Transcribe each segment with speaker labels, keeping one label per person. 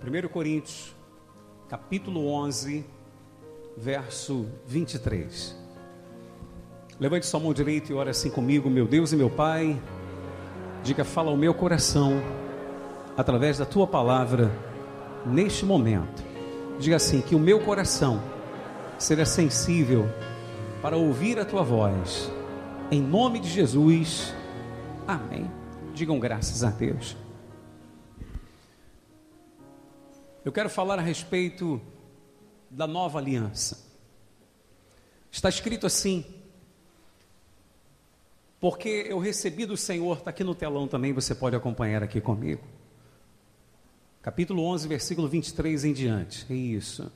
Speaker 1: 1 Coríntios, capítulo 11, verso 23. Levante sua mão direita e ore assim comigo. Meu Deus e meu Pai, diga: fala ao meu coração, através da Tua palavra, neste momento. Diga assim: que o meu coração seja sensível para ouvir a Tua voz, em nome de Jesus, amém. Digam graças a Deus. Eu quero falar a respeito da nova aliança. Está escrito assim: porque eu recebi do Senhor, está aqui no telão também, você pode acompanhar aqui comigo. Capítulo 11, versículo 23 em diante, é isso.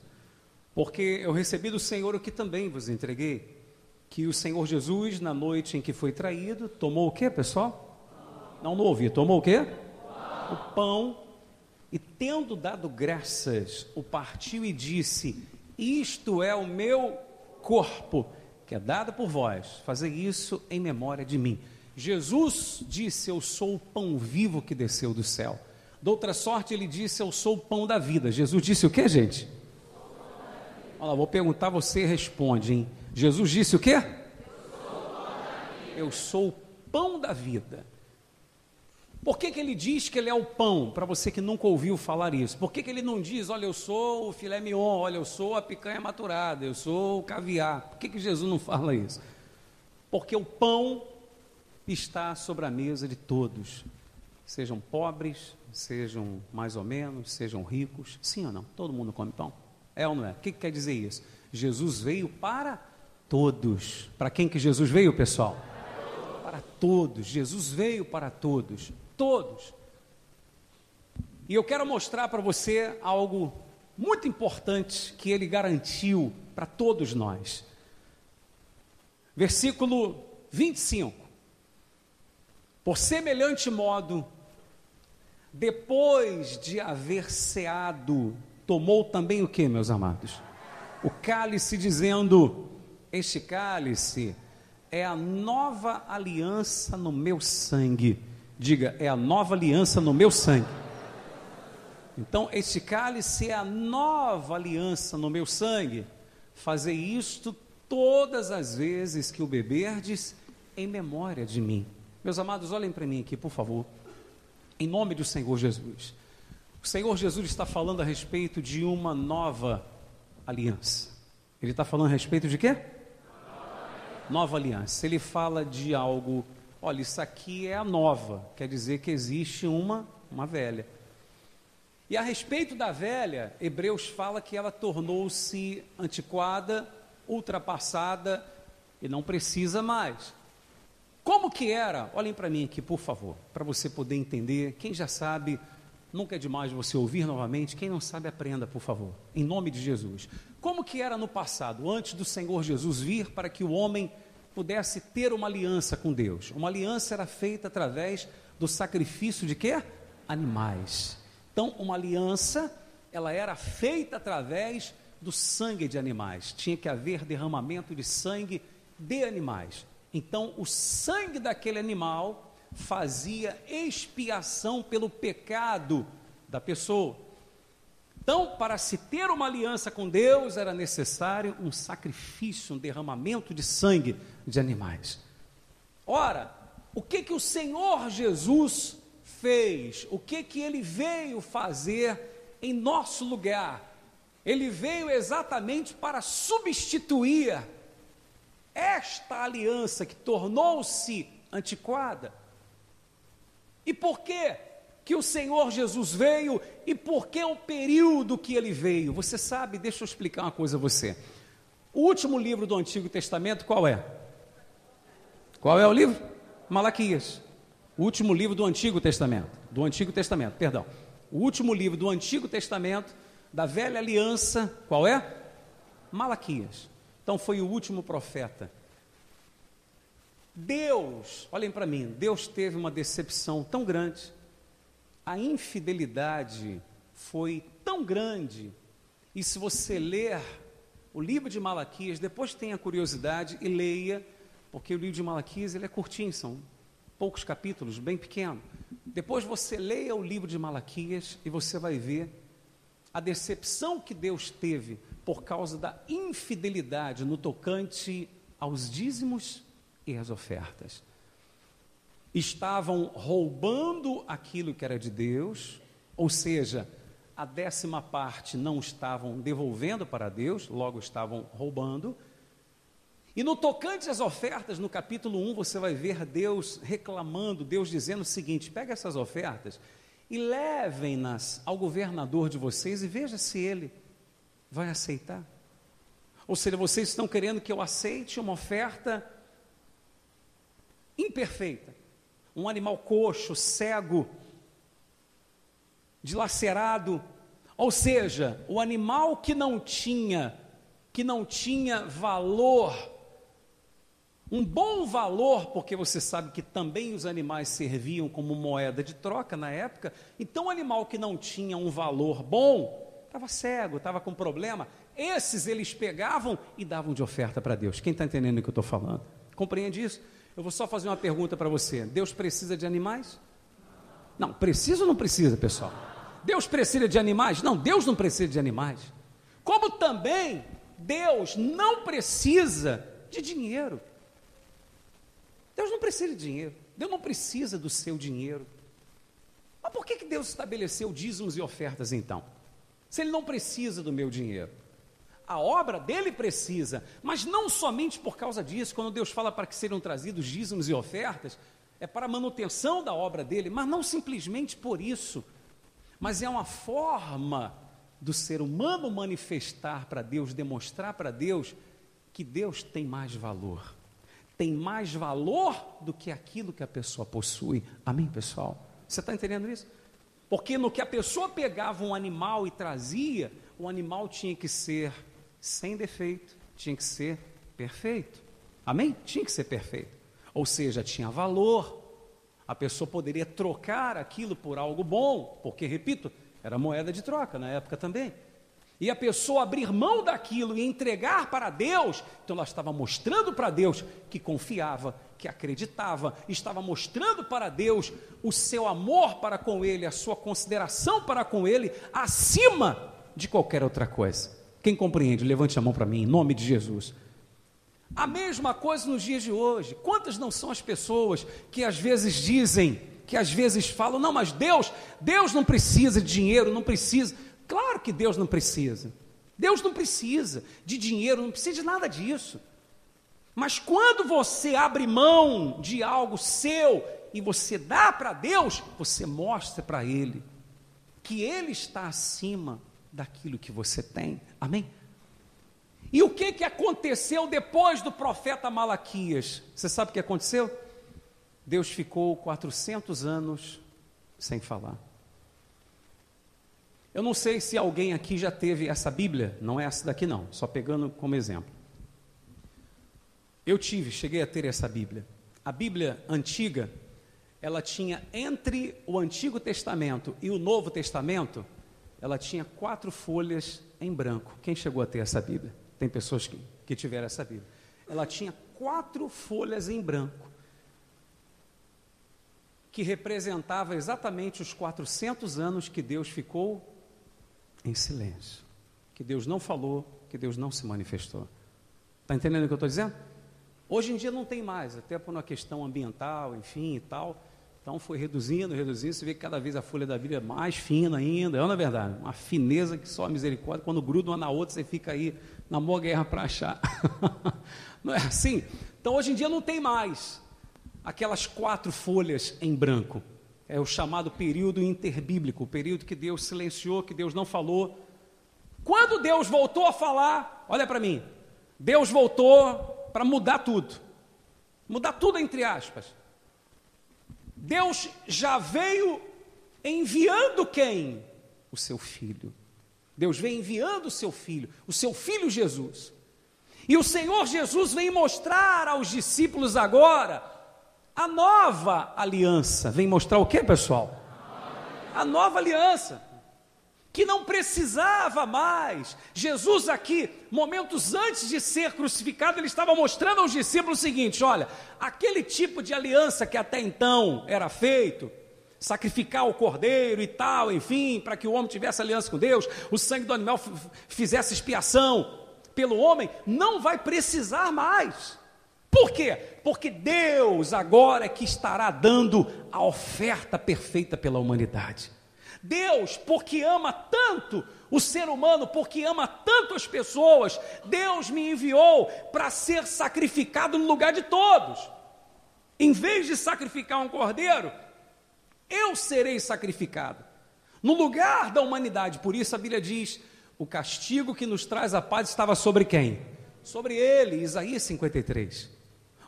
Speaker 1: Porque eu recebi do Senhor o que também vos entreguei, que o Senhor Jesus, na noite em que foi traído, tomou o quê, pessoal? Não ouvi, tomou o quê? O pão, e tendo dado graças, o partiu e disse: isto é o meu corpo, que é dado por vós, fazei isso em memória de mim. Jesus disse: eu sou o pão vivo que desceu do céu. De outra sorte, ele disse: eu sou o pão da vida. Jesus disse o que, gente? Olha lá, vou perguntar, você responde, hein? Jesus disse o quê? Eu sou o pão da vida. Por que ele diz que ele é o pão? Para você que nunca ouviu falar isso. Por que ele não diz: olha, eu sou o filé mignon, olha, eu sou a picanha maturada, eu sou o caviar? Por que Jesus não fala isso? Porque o pão está sobre a mesa de todos, sejam pobres, sejam mais ou menos, sejam ricos. Sim ou não? Todo mundo come pão? É ou não é? O que quer dizer isso? Jesus veio para todos. Para quem que Jesus veio, pessoal? Para todos. Jesus veio para todos. Todos. E eu quero mostrar para você algo muito importante que ele garantiu para todos nós. Versículo 25. Por semelhante modo, depois de haver ceado, tomou também o que, meus amados? O cálice, dizendo: este cálice é a nova aliança no meu sangue. Diga: é a nova aliança no meu sangue. Então, este cálice é a nova aliança no meu sangue. Fazei isto todas as vezes que o beberdes, em memória de mim. Meus amados, olhem para mim aqui, por favor. Em nome do Senhor Jesus. O Senhor Jesus está falando a respeito de uma nova aliança. Ele está falando a respeito de quê? Nova aliança. Ele fala de algo: olha, isso aqui é a nova, quer dizer que existe uma velha. E a respeito da velha, Hebreus fala que ela tornou-se antiquada, ultrapassada e não precisa mais. Como que era? Olhem para mim aqui, por favor, para você poder entender. Quem já sabe, nunca é demais você ouvir novamente. Quem não sabe, aprenda, por favor, em nome de Jesus. Como que era no passado, antes do Senhor Jesus vir, para que o homem pudesse ter uma aliança com Deus? Uma aliança era feita através do sacrifício de quê? Animais. Então, uma aliança, ela era feita através do sangue de animais. Tinha que haver derramamento de sangue de animais. Então, o sangue daquele animal fazia expiação pelo pecado da pessoa. Então, para se ter uma aliança com Deus, era necessário um sacrifício, um derramamento de sangue de animais. Ora, o que o Senhor Jesus fez? O que ele veio fazer em nosso lugar? Ele veio exatamente para substituir esta aliança que tornou-se antiquada. E por que o Senhor Jesus veio e por que o período que ele veio? Você sabe, deixa eu explicar uma coisa a você. O último livro do Antigo Testamento qual é? Qual é o livro? Malaquias. O último livro do Antigo Testamento. Perdão. O último livro do Antigo Testamento, da Velha Aliança, qual é? Malaquias. Então foi o último profeta. Deus, olhem para mim, Deus teve uma decepção tão grande, a infidelidade foi tão grande, e se você ler o livro de Malaquias, depois tenha curiosidade e leia, porque o livro de Malaquias ele é curtinho, são poucos capítulos, bem pequeno. Depois você leia o livro de Malaquias e você vai ver a decepção que Deus teve por causa da infidelidade no tocante aos dízimos e às ofertas. Estavam roubando aquilo que era de Deus, ou seja, a 10ª parte não estavam devolvendo para Deus, logo estavam roubando. E no tocante às ofertas, no capítulo 1, você vai ver Deus reclamando, Deus dizendo o seguinte: pega essas ofertas e levem-nas ao governador de vocês e veja se ele vai aceitar. Ou seja, vocês estão querendo que eu aceite uma oferta imperfeita, um animal coxo, cego, dilacerado, ou seja, o animal que não tinha valor, um bom valor, porque você sabe que também os animais serviam como moeda de troca na época. Então o animal que não tinha um valor bom, estava cego, estava com problema, esses eles pegavam e davam de oferta para Deus. Quem está entendendo o que eu estou falando? Compreende isso? Eu vou só fazer uma pergunta para você: Deus precisa de animais? Não, precisa ou não precisa, pessoal? Deus precisa de animais? Não, Deus não precisa de animais. Como também Deus não precisa de dinheiro. Deus não precisa de dinheiro, Deus não precisa do seu dinheiro. Mas por que Deus estabeleceu dízimos e ofertas então? Se Ele não precisa do meu dinheiro? A obra dele precisa, mas não somente por causa disso. Quando Deus fala para que sejam trazidos dízimos e ofertas, é para a manutenção da obra dele, mas não simplesmente por isso, mas é uma forma do ser humano manifestar para Deus, demonstrar para Deus que Deus tem mais valor do que aquilo que a pessoa possui. Amém, pessoal? Você está entendendo isso? Porque no que a pessoa pegava um animal e trazia, o animal tinha que ser sem defeito, tinha que ser perfeito. Amém? Tinha que ser perfeito. Ou seja, tinha valor. A pessoa poderia trocar aquilo por algo bom, porque, repito, era moeda de troca na época também. E a pessoa abrir mão daquilo e entregar para Deus, então ela estava mostrando para Deus que confiava, que acreditava, estava mostrando para Deus o seu amor para com Ele, a sua consideração para com Ele, acima de qualquer outra coisa. Quem compreende, levante a mão para mim, em nome de Jesus. A mesma coisa nos dias de hoje. Quantas não são as pessoas que às vezes dizem, que às vezes falam: não, mas Deus não precisa de dinheiro, não precisa. Claro que Deus não precisa. Deus não precisa de dinheiro, não precisa de nada disso. Mas quando você abre mão de algo seu e você dá para Deus, você mostra para Ele que Ele está acima daquilo que você tem. Amém? E o que aconteceu depois do profeta Malaquias? Você sabe o que aconteceu? Deus ficou 400 anos sem falar. Eu não sei se alguém aqui já teve essa Bíblia, não é essa daqui não, só pegando como exemplo. Eu cheguei a ter essa Bíblia. A Bíblia antiga, ela tinha entre o Antigo Testamento e o Novo Testamento, ela tinha 4 folhas em branco. Quem chegou a ter essa Bíblia? Tem pessoas que tiveram essa Bíblia. Ela tinha 4 folhas em branco, que representava exatamente os 400 anos que Deus ficou em silêncio, que Deus não falou, que Deus não se manifestou. Está entendendo o que eu estou dizendo? Hoje em dia não tem mais, até por uma questão ambiental, enfim e tal. Então foi reduzindo, você vê que cada vez a folha da Bíblia é mais fina ainda, não é verdade? Uma fineza que só a misericórdia, quando gruda uma na outra, você fica aí na maior guerra para achar. Não é assim? Então hoje em dia não tem mais aquelas 4 folhas em branco. É o chamado período interbíblico, o período que Deus silenciou, que Deus não falou. Quando Deus voltou a falar, olha para mim, Deus voltou para mudar tudo entre aspas. Deus já veio enviando quem? O seu Filho. Deus vem enviando o seu Filho Jesus. E o Senhor Jesus vem mostrar aos discípulos agora a nova aliança. Vem mostrar o que, pessoal? A nova aliança, que não precisava mais. Jesus aqui, momentos antes de ser crucificado, ele estava mostrando aos discípulos o seguinte: olha, aquele tipo de aliança que até então era feito, sacrificar o cordeiro e tal, enfim, para que o homem tivesse aliança com Deus, o sangue do animal fizesse expiação pelo homem, não vai precisar mais. Por quê? Porque Deus agora é que estará dando a oferta perfeita pela humanidade. Deus, porque ama tanto o ser humano, porque ama tanto as pessoas, Deus me enviou para ser sacrificado no lugar de todos. Em vez de sacrificar um cordeiro, eu serei sacrificado no lugar da humanidade. Por isso a Bíblia diz: o castigo que nos traz a paz estava sobre quem? Sobre ele, Isaías 53.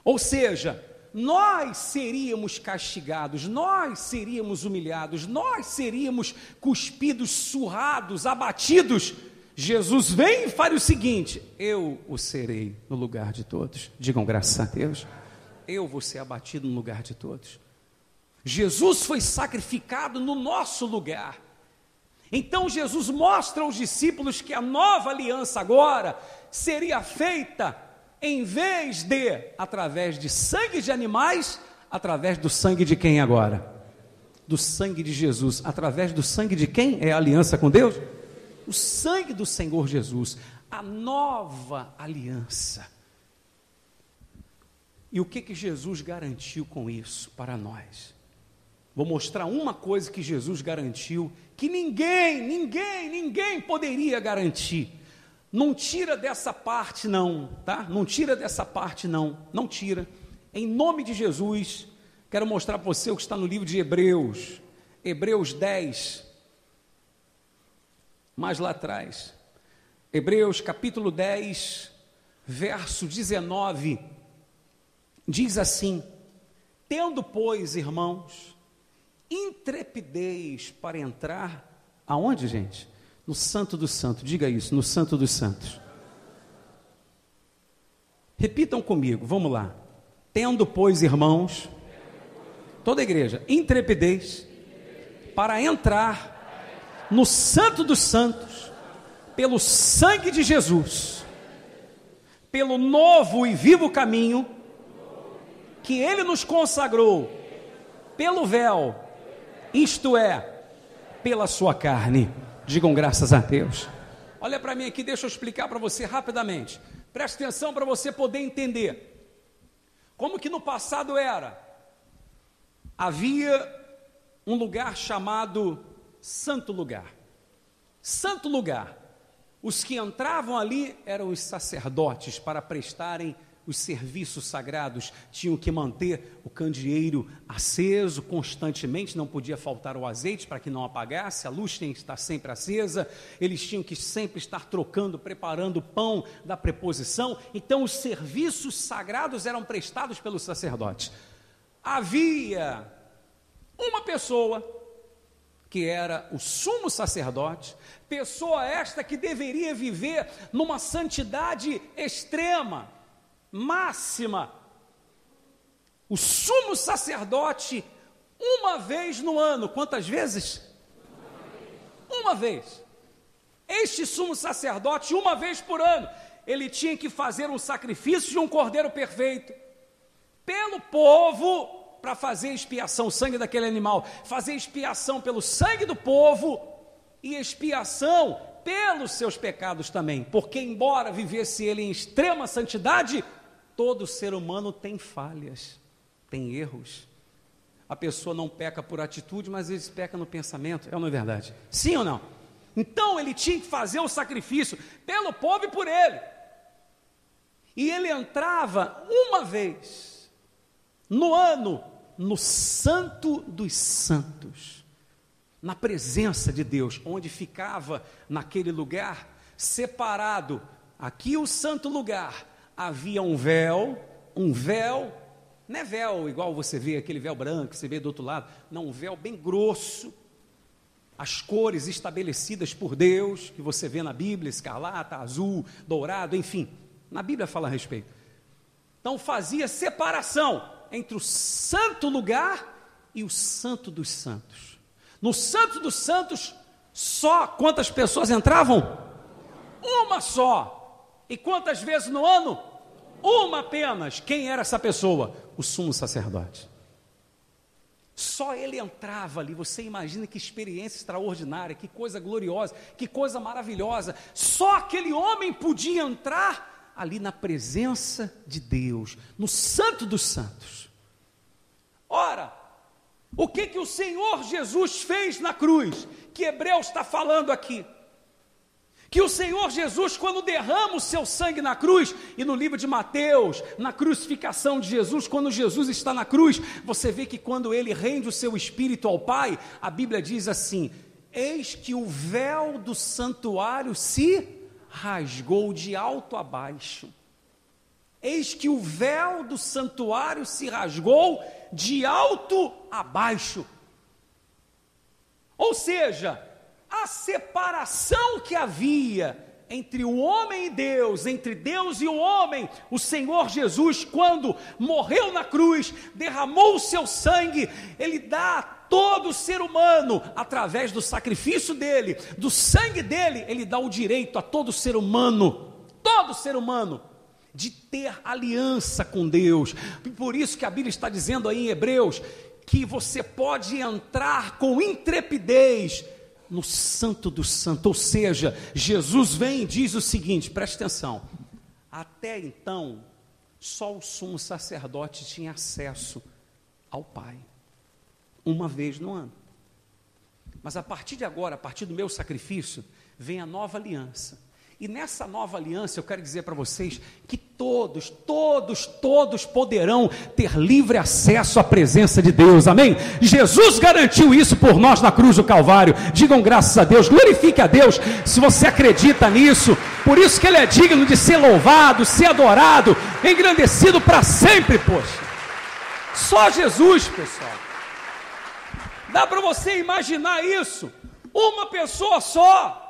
Speaker 1: Ou seja, nós seríamos castigados, nós seríamos humilhados, nós seríamos cuspidos, surrados, abatidos. Jesus vem e faz o seguinte: eu o serei no lugar de todos. Digam graças a Deus. Eu vou ser abatido no lugar de todos. Jesus foi sacrificado no nosso lugar. Então Jesus mostra aos discípulos que a nova aliança agora seria feita, em vez de através de sangue de animais, através do sangue de quem agora? Do sangue de Jesus. Através do sangue de quem é a aliança com Deus? O sangue do Senhor Jesus, a nova aliança. E o que Jesus garantiu com isso para nós? Vou mostrar uma coisa que Jesus garantiu, que ninguém poderia garantir. Não tira dessa parte não, tá? Não tira dessa parte não tira. Em nome de Jesus, quero mostrar para você o que está no livro de Hebreus, Hebreus 10, mais lá atrás. Hebreus capítulo 10, verso 19, diz assim: tendo, pois, irmãos, intrepidez para entrar, aonde, gente? No Santo dos Santos, diga isso, no Santo dos Santos. Repitam comigo, vamos lá. Tendo, pois, irmãos, toda a igreja, intrepidez para entrar no Santo dos Santos, pelo sangue de Jesus, pelo novo e vivo caminho que Ele nos consagrou, pelo véu, isto é, pela sua carne. Digam graças a Deus. Olha para mim aqui, deixa eu explicar para você rapidamente. Preste atenção para você poder entender. Como que no passado era? Havia um lugar chamado Santo Lugar. Santo Lugar. Os que entravam ali eram os sacerdotes para prestarem os serviços sagrados, tinham que manter o candeeiro aceso constantemente, não podia faltar o azeite para que não apagasse, a luz tinha que estar sempre acesa, eles tinham que sempre estar trocando, preparando o pão da preposição. Então os serviços sagrados eram prestados pelos sacerdotes. Havia uma pessoa que era o sumo sacerdote, pessoa esta que deveria viver numa santidade extrema, máxima. O sumo sacerdote, uma vez no ano. Quantas vezes? Uma vez. Este sumo sacerdote, uma vez por ano, ele tinha que fazer um sacrifício de um cordeiro perfeito pelo povo, para fazer expiação, o sangue daquele animal, fazer expiação pelo sangue do povo e expiação pelos seus pecados também, porque embora vivesse ele em extrema santidade, todo ser humano tem falhas, tem erros. A pessoa não peca por atitude, mas às vezes peca no pensamento, é ou não é verdade? Sim ou não? Então ele tinha que fazer o sacrifício pelo povo e por ele. E ele entrava uma vez no ano, no Santo dos Santos, na presença de Deus, onde ficava naquele lugar separado, aqui o santo lugar, havia um véu, não é véu igual você vê, aquele véu branco que você vê do outro lado, não, um véu bem grosso, as cores estabelecidas por Deus, que você vê na Bíblia, escarlata, azul, dourado, enfim, na Bíblia fala a respeito. Então fazia separação entre o santo lugar e o Santo dos Santos. No Santo dos Santos, só quantas pessoas entravam? Uma só. E quantas vezes no ano? Uma apenas. Quem era essa pessoa? O sumo sacerdote. Só ele entrava ali. Você imagina que experiência extraordinária, que coisa gloriosa, que coisa maravilhosa. Só aquele homem podia entrar ali na presença de Deus, no Santo dos Santos. Ora, o que o Senhor Jesus fez na cruz, que Hebreus está falando aqui? Que o Senhor Jesus, quando derrama o seu sangue na cruz, e no livro de Mateus, na crucificação de Jesus, quando Jesus está na cruz, você vê que quando ele rende o seu espírito ao Pai, a Bíblia diz assim: eis que o véu do santuário se rasgou de alto a baixo. Eis que o véu do santuário se rasgou de alto a baixo. Ou seja, a separação que havia entre o homem e Deus, entre Deus e o homem, o Senhor Jesus, quando morreu na cruz, derramou o seu sangue, ele dá a todo ser humano, através do sacrifício dele, do sangue dele, ele dá o direito a todo ser humano, de ter aliança com Deus. Por isso que a Bíblia está dizendo aí em Hebreus, que você pode entrar com intrepidez no Santo dos Santos. Ou seja, Jesus vem e diz o seguinte, preste atenção: até então, só o sumo sacerdote tinha acesso ao Pai, uma vez no ano. Mas a partir de agora, a partir do meu sacrifício, vem a nova aliança. E nessa nova aliança eu quero dizer para vocês que todos poderão ter livre acesso à presença de Deus, amém? Jesus garantiu isso por nós na cruz do Calvário. Digam graças a Deus, glorifique a Deus se você acredita nisso. Por isso que Ele é digno de ser louvado, ser adorado, engrandecido para sempre, poxa. Só Jesus, pessoal. Dá para você imaginar isso? Uma pessoa só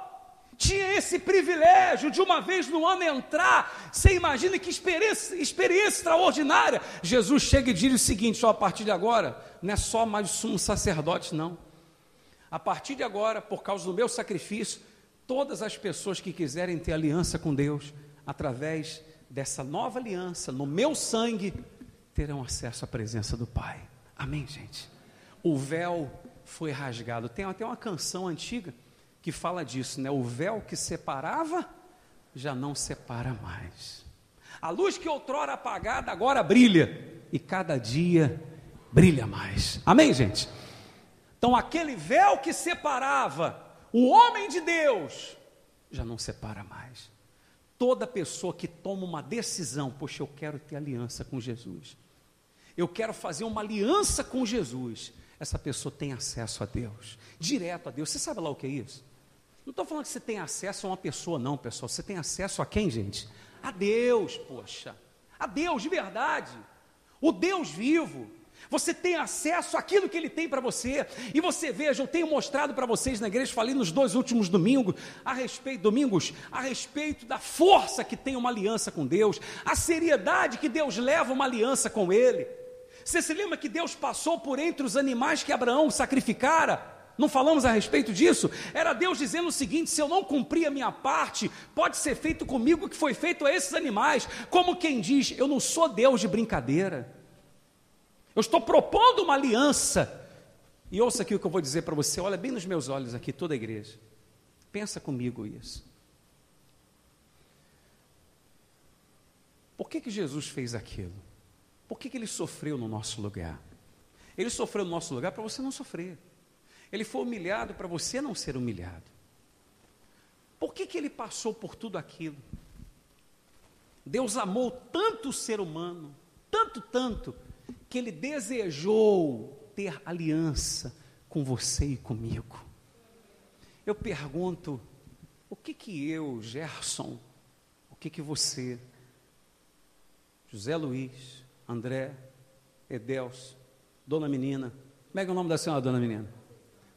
Speaker 1: tinha esse privilégio de uma vez no ano entrar. Você imagina que experiência extraordinária. Jesus chega e diz o seguinte: só a partir de agora, não é só mais o sumo sacerdote, não. A partir de agora, por causa do meu sacrifício, todas as pessoas que quiserem ter aliança com Deus, através dessa nova aliança, no meu sangue, terão acesso à presença do Pai. Amém, gente? O véu foi rasgado. Tem até uma canção antiga que fala disso, né? O véu que separava, já não separa mais. A luz que outrora apagada, agora brilha, e cada dia brilha mais. Amém, gente? Então aquele véu que separava o homem de Deus, já não separa mais. Toda pessoa que toma uma decisão, poxa, eu quero ter aliança com Jesus, eu quero fazer uma aliança com Jesus, essa pessoa tem acesso a Deus, direto a Deus. Você sabe lá o que é isso? Não estou falando que você tem acesso a uma pessoa, não, pessoal. Você tem acesso a quem, gente? A Deus, poxa. A Deus de verdade. O Deus vivo. Você tem acesso àquilo que Ele tem para você. E você veja, eu tenho mostrado para vocês na igreja, falei nos 2 últimos domingos, a respeito da força que tem uma aliança com Deus, a seriedade que Deus leva uma aliança com Ele. Você se lembra que Deus passou por entre os animais que Abraão sacrificara? Não falamos a respeito disso? Era Deus dizendo o seguinte: se eu não cumprir a minha parte, pode ser feito comigo o que foi feito a esses animais. Como quem diz, eu não sou Deus de brincadeira, eu estou propondo uma aliança. E ouça aqui o que eu vou dizer para você, olha bem nos meus olhos aqui, toda a igreja, pensa comigo isso. Por que Jesus fez aquilo? Por que Ele sofreu no nosso lugar? Ele sofreu no nosso lugar para você não sofrer. Ele foi humilhado para você não ser humilhado. Por que Ele passou por tudo aquilo? Deus amou tanto o ser humano, tanto, que Ele desejou ter aliança com você e comigo. Eu pergunto, o que eu, Gerson, o que você, José Luiz, André, Edelso, Dona Menina, como é que é o nome da senhora, Dona Menina?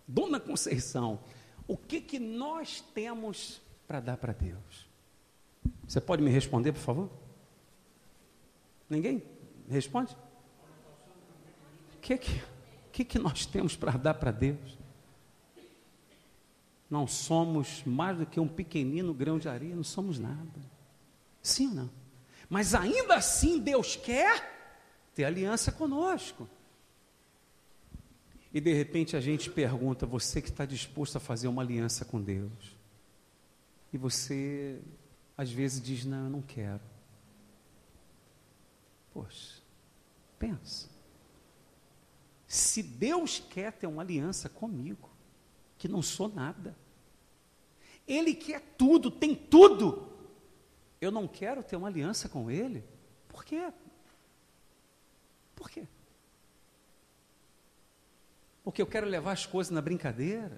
Speaker 1: Dona Conceição, o que nós temos para dar para Deus? Você pode me responder, por favor? Ninguém? Responde? O que nós temos para dar para Deus? Não somos mais do que um pequenino grão de areia, não somos nada. Sim ou não? Mas ainda assim Deus quer ter aliança conosco. E de repente a gente pergunta, você que está disposto a fazer uma aliança com Deus, e você às vezes diz, não, eu não quero. Poxa, pensa, se Deus quer ter uma aliança comigo, que não sou nada, Ele quer tudo, tem tudo, eu não quero ter uma aliança com Ele, por quê? Por quê? Porque eu quero levar as coisas na brincadeira,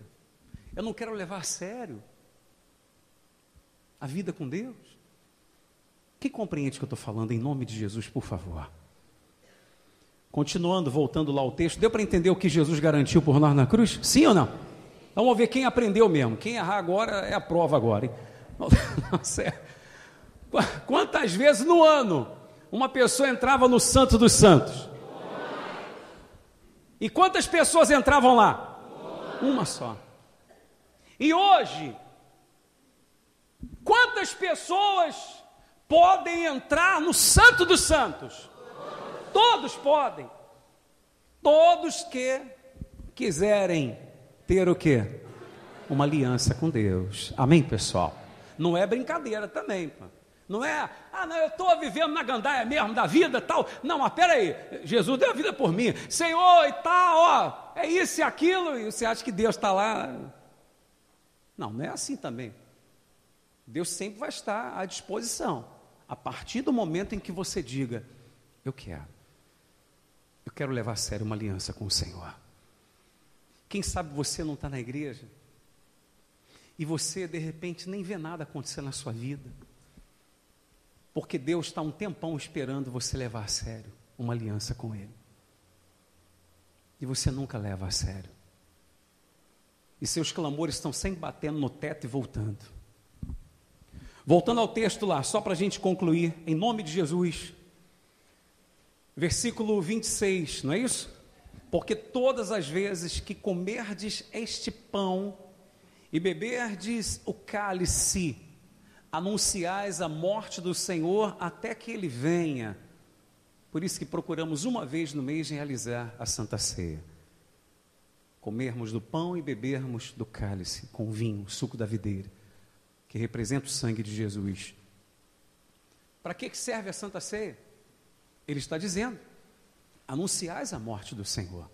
Speaker 1: eu não quero levar a sério a vida com Deus. Quem compreende o que eu estou falando, em nome de Jesus, por favor? Continuando, voltando lá ao texto, deu para entender o que Jesus garantiu por nós na cruz? Sim ou não? Vamos ver quem aprendeu mesmo. Quem errar agora é a prova agora, hein? Quantas vezes no ano uma pessoa entrava no Santo dos Santos? E quantas pessoas entravam lá? Uma só. E hoje, quantas pessoas podem entrar no Santo dos Santos? Todos podem. Todos que quiserem ter o quê? Uma aliança com Deus. Amém, pessoal? Não é brincadeira também, pô. Não é, não, eu estou vivendo na gandaia mesmo, da vida tal. Não, mas peraí, Jesus deu a vida por mim, Senhor e tal, ó, é isso e aquilo, e você acha que Deus está lá? Não, não é assim também. Deus sempre vai estar à disposição, a partir do momento em que você diga, eu quero levar a sério uma aliança com o Senhor. Quem sabe você não está na igreja, e você de repente nem vê nada acontecer na sua vida, porque Deus está um tempão esperando você levar a sério uma aliança com Ele. E você nunca leva a sério. E seus clamores estão sempre batendo no teto e voltando. Voltando ao texto lá, só para a gente concluir, em nome de Jesus. Versículo 26, não é isso? Porque todas as vezes que comerdes este pão e beberdes o cálice, anunciais a morte do Senhor até que Ele venha. Por isso que procuramos uma vez no mês realizar a Santa Ceia. Comermos do pão e bebermos do cálice, com vinho, suco da videira, que representa o sangue de Jesus. Para que serve a Santa Ceia? Ele está dizendo, anunciais a morte do Senhor.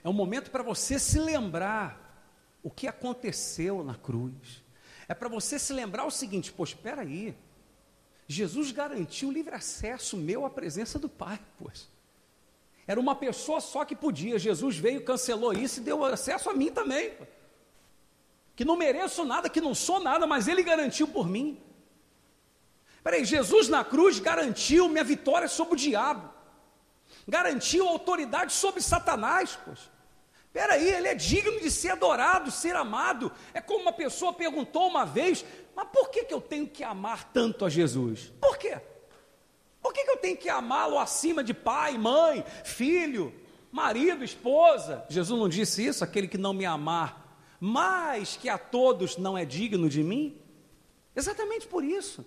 Speaker 1: É um momento para você se lembrar o que aconteceu na cruz. É para você se lembrar o seguinte, pô, espera aí, Jesus garantiu livre acesso meu à presença do Pai, pois. Era uma pessoa só que podia, Jesus veio, cancelou isso e deu acesso a mim também, pô. Que não mereço nada, que não sou nada, mas Ele garantiu por mim. Espera aí, Jesus na cruz garantiu minha vitória sobre o diabo, garantiu a autoridade sobre Satanás, pois. Espera aí, Ele é digno de ser adorado, ser amado. É como uma pessoa perguntou uma vez, mas por que eu tenho que amar tanto a Jesus? Por quê? Por que eu tenho que amá-lo acima de pai, mãe, filho, marido, esposa? Jesus não disse isso, aquele que não me amar, mas que a todos não é digno de mim? Exatamente por isso.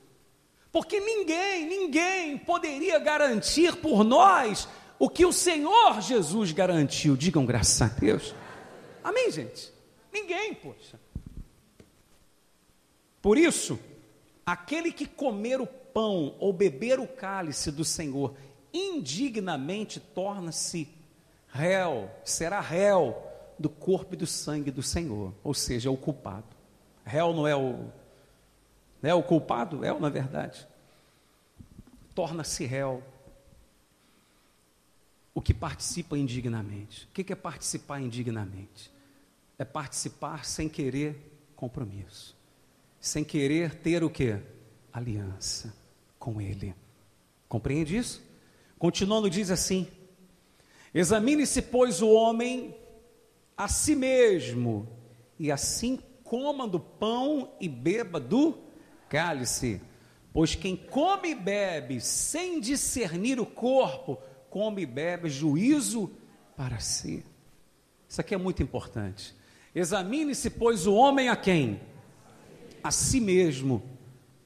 Speaker 1: Porque ninguém poderia garantir por nós o que o Senhor Jesus garantiu. Digam graças a Deus. Amém, gente? Ninguém, poxa. Por isso, aquele que comer o pão ou beber o cálice do Senhor indignamente torna-se réu, será réu do corpo e do sangue do Senhor, ou seja, o culpado. Réu não é o culpado? É, na verdade. Torna-se réu o que participa indignamente. O que é participar indignamente? É participar sem querer compromisso, sem querer ter o quê? Aliança com Ele. Compreende isso? Continuando, diz assim: examine-se, pois, o homem a si mesmo, e assim coma do pão e beba do cálice. Pois quem come e bebe sem discernir o corpo, come e bebe juízo para si. Isso aqui é muito importante. Examine-se, pois, o homem a quem? A si mesmo.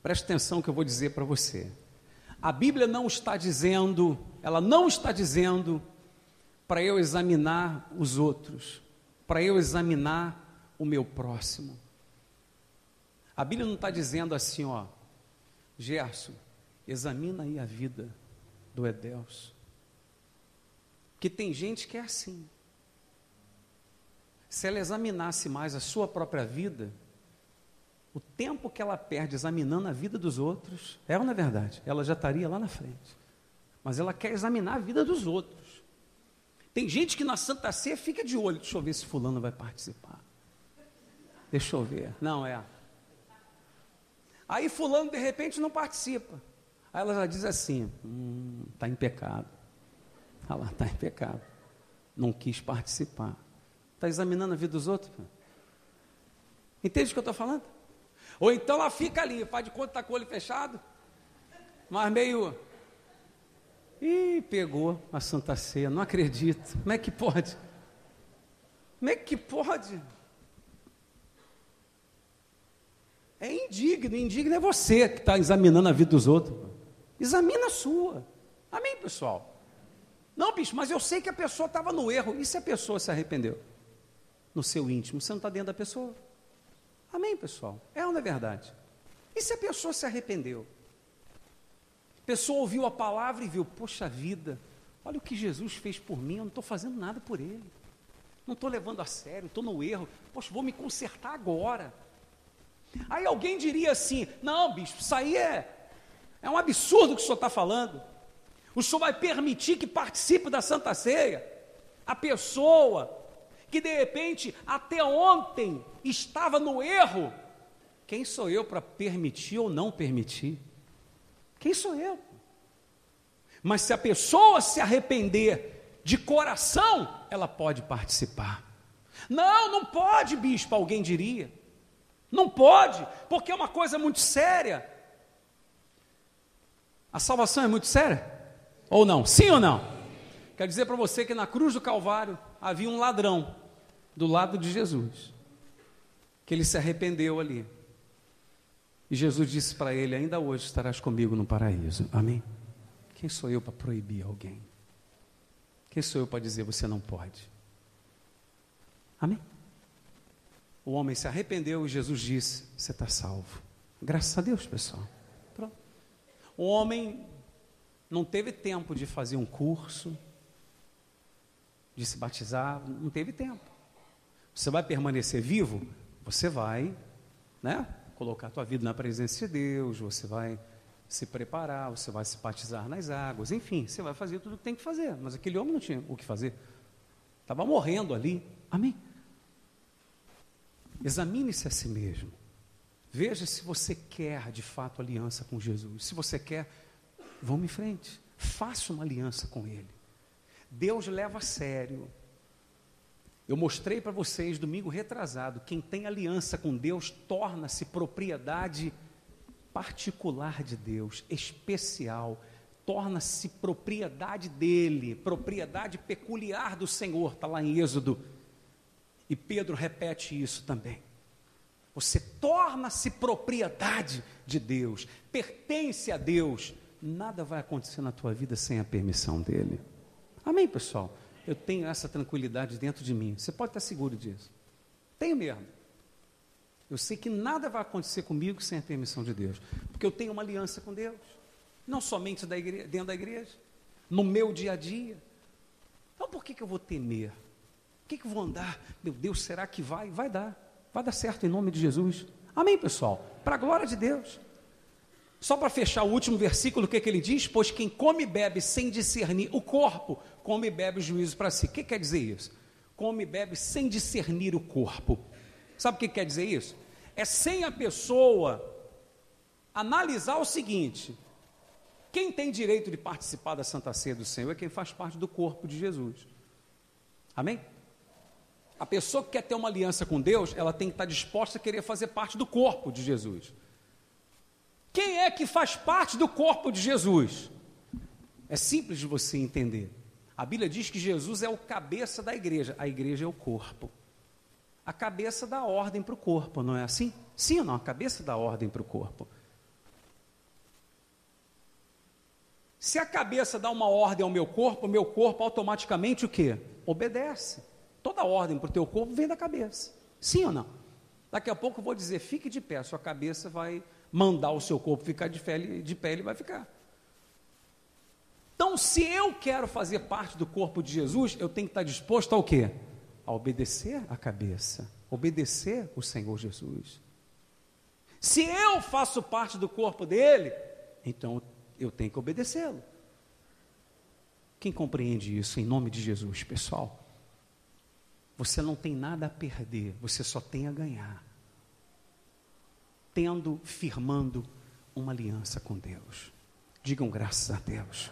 Speaker 1: Preste atenção que eu vou dizer para você. A Bíblia não está dizendo, ela não está dizendo para eu examinar os outros, para eu examinar o meu próximo. A Bíblia não está dizendo assim, ó, Gerson, examina aí a vida do Edelso. Porque tem gente que é assim. Se ela examinasse mais a sua própria vida, o tempo que ela perde examinando a vida dos outros, é ou não é verdade? Ela já estaria lá na frente. Mas ela quer examinar a vida dos outros. Tem gente que na Santa Ceia fica de olho, deixa eu ver se fulano vai participar. Deixa eu ver. Não, é. Aí fulano de repente não participa. Aí ela já diz assim, está em pecado. Olha lá, está em pecado. Não quis participar. Está examinando a vida dos outros? Entende o que eu estou falando? Ou então ela fica ali, faz de conta que está com o olho fechado, mas meio... Ih, pegou a Santa Ceia, não acredito. Como é que pode? Como é que pode? É indigno, indigno é você que está examinando a vida dos outros. Examina a sua. Amém, pessoal? Não, bicho, mas eu sei que a pessoa estava no erro. E se a pessoa se arrependeu? No seu íntimo, você não está dentro da pessoa. Amém, pessoal? É ou não é verdade? E se a pessoa se arrependeu? A pessoa ouviu a palavra e viu, poxa vida, olha o que Jesus fez por mim, eu não estou fazendo nada por ele. Não estou levando a sério, estou no erro. Poxa, vou me consertar agora. Aí alguém diria assim, não, bispo, isso aí é um absurdo que o senhor está falando. O senhor vai permitir que participe da Santa Ceia a pessoa que de repente até ontem estava no erro. Quem sou eu para permitir ou não permitir? Quem sou eu? Mas se a pessoa se arrepender de coração, ela pode participar. Não, não pode, bispo, alguém diria. Não pode, porque é uma coisa muito séria. A salvação é muito séria? Ou não? Sim ou não? Quero dizer para você que na cruz do Calvário havia um ladrão do lado de Jesus, que ele se arrependeu ali. E Jesus disse para ele, ainda hoje estarás comigo no paraíso. Amém? Quem sou eu para proibir alguém? Quem sou eu para dizer você não pode? Amém? O homem se arrependeu e Jesus disse, você está salvo. Graças a Deus, pessoal. Pronto. O homem não teve tempo de fazer um curso, de se batizar, não teve tempo. Você vai permanecer vivo? Você vai, né, colocar a tua vida na presença de Deus, você vai se preparar, você vai se batizar nas águas, enfim, você vai fazer tudo o que tem que fazer. Mas aquele homem não tinha o que fazer. Estava morrendo ali. Amém? Examine-se a si mesmo. Veja se você quer de fato aliança com Jesus. Se você quer, vamos em frente. Faça uma aliança com Ele. Deus leva a sério. Eu mostrei para vocês domingo retrasado, quem tem aliança com Deus torna-se propriedade particular de Deus, especial, torna-se propriedade dele, propriedade peculiar do Senhor, está lá em Êxodo, e Pedro repete isso também. Você torna-se propriedade de Deus, pertence a Deus, nada vai acontecer na tua vida sem a permissão dele. Amém, pessoal? Eu tenho essa tranquilidade dentro de mim. Você pode estar seguro disso. Tenho mesmo. Eu sei que nada vai acontecer comigo sem a permissão de Deus. Porque eu tenho uma aliança com Deus. Não somente dentro da igreja. No meu dia a dia. Então por que eu vou temer? Por que eu vou andar? Meu Deus, será que vai? Vai dar. Vai dar certo em nome de Jesus. Amém, pessoal? Para a glória de Deus. Só para fechar o último versículo, o que ele diz? Pois quem come e bebe sem discernir o corpo, come e bebe o juízo para si. O que quer dizer isso? Come e bebe sem discernir o corpo. Sabe o que quer dizer isso? É sem a pessoa analisar o seguinte: quem tem direito de participar da Santa Ceia do Senhor é quem faz parte do corpo de Jesus. Amém? A pessoa que quer ter uma aliança com Deus, ela tem que estar disposta a querer fazer parte do corpo de Jesus. Quem é que faz parte do corpo de Jesus? É simples de você entender. A Bíblia diz que Jesus é o cabeça da igreja. A igreja é o corpo. A cabeça dá ordem para o corpo, não é assim? Sim ou não? A cabeça dá ordem para o corpo. Se a cabeça dá uma ordem ao meu corpo automaticamente o quê? Obedece. Toda ordem para o teu corpo vem da cabeça. Sim ou não? Daqui a pouco eu vou dizer, fique de pé, sua cabeça vai mandar o seu corpo ficar de pé, ele vai ficar. Então, se eu quero fazer parte do corpo de Jesus, eu tenho que estar disposto ao quê? A obedecer a cabeça, obedecer o Senhor Jesus. Se eu faço parte do corpo dele, então eu tenho que obedecê-lo. Quem compreende isso em nome de Jesus, pessoal? Você não tem nada a perder, você só tem a ganhar. Firmando uma aliança com Deus. Digam graças a Deus.